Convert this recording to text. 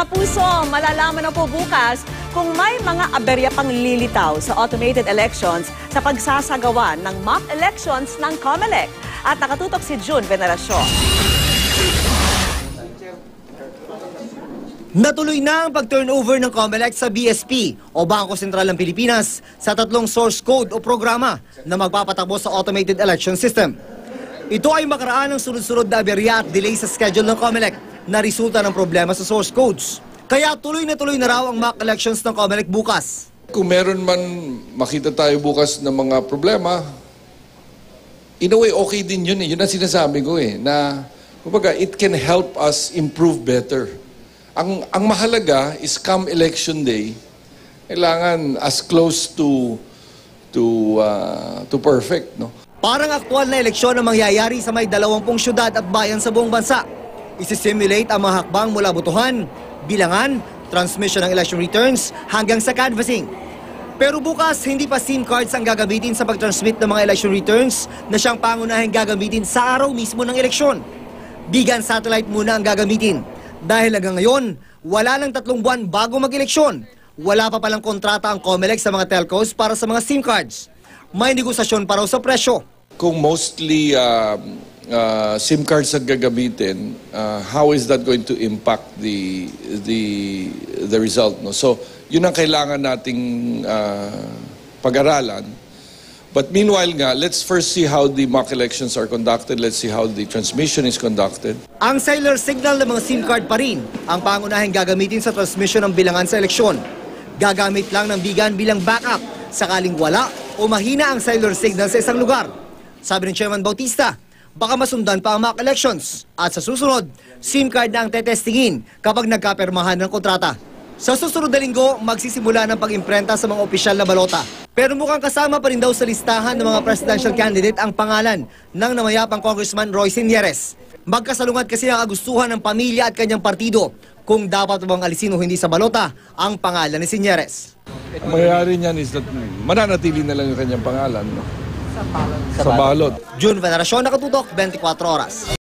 Mga kapuso, malalaman na po bukas kung may mga aberya pang lilitaw sa automated elections sa pagsasagawa ng mock elections ng COMELEC. At nakatutok si June Veneracion. Natuloy na ang pag-turnover ng COMELEC sa BSP o Bangko Sentral ng Pilipinas sa 3 source code o programa na magpapatakbo sa automated election system. Ito ay makaraan ng sunod-sunod na aberya at delay sa schedule ng COMELEC na resulta ng problema sa source codes. Kaya tuloy na raw ang mock elections ng COMELEC bukas. Kung meron man makita tayo bukas ng mga problema, in a way okay din yun eh. Yun ang sinasabi ko eh, na kumbaga, it can help us improve better. Ang mahalaga is come election day, kailangan as close to perfect, no? Parang aktwal na eleksyon ang mangyayari sa may 20 syudad at bayan sa buong bansa. Isi-simulate ang mga hakbang mula botohan, bilangan, transmission ng election returns hanggang sa canvassing. Pero bukas, hindi pa SIM cards ang gagamitin sa pag-transmit ng mga election returns na siyang pangunahing gagamitin sa araw mismo ng eleksyon. Bigan satellite muna ang gagamitin. Dahil hanggang ngayon, wala lang 3 buwan bago mag-eleksyon. Wala pa palang kontrata ang COMELEC sa mga telcos para sa mga SIM cards. May negosasyon pa raw sa presyo. Kung mostly SIM cards ang gagamitin, how is that going to impact the result? No? So, yun ang kailangan nating pag-aralan. But meanwhile nga, let's first see how the mock elections are conducted. Let's see how the transmission is conducted. Ang cellular signal ng mga SIM card pa rin ang pangunahing gagamitin sa transmission ng bilangan sa eleksyon. Gagamit lang ng bigan bilang backup sakaling wala o mahina ang cellular signal sa isang lugar. Sabi ni Chairman Bautista, baka masundan pa ang mock elections at sa susunod, SIM card na ang tetestingin kapag nagkapirmahan ng kontrata. Sa susunod na linggo, magsisimula ng pag-imprenta sa mga opisyal na balota. Pero mukhang kasama pa rin daw sa listahan ng mga presidential candidate ang pangalan ng namayapang Congressman Roy Sinieres. Magkasalungat kasi ang kagustuhan ng pamilya at kanyang partido kung dapat bang alisin o hindi sa balota ang pangalan ni Sinieres. Ang mangyayari niyan is that mananatili na lang yung kanyang pangalan, no? Sa balot. June Veneracion, nakatutok, 24 oras.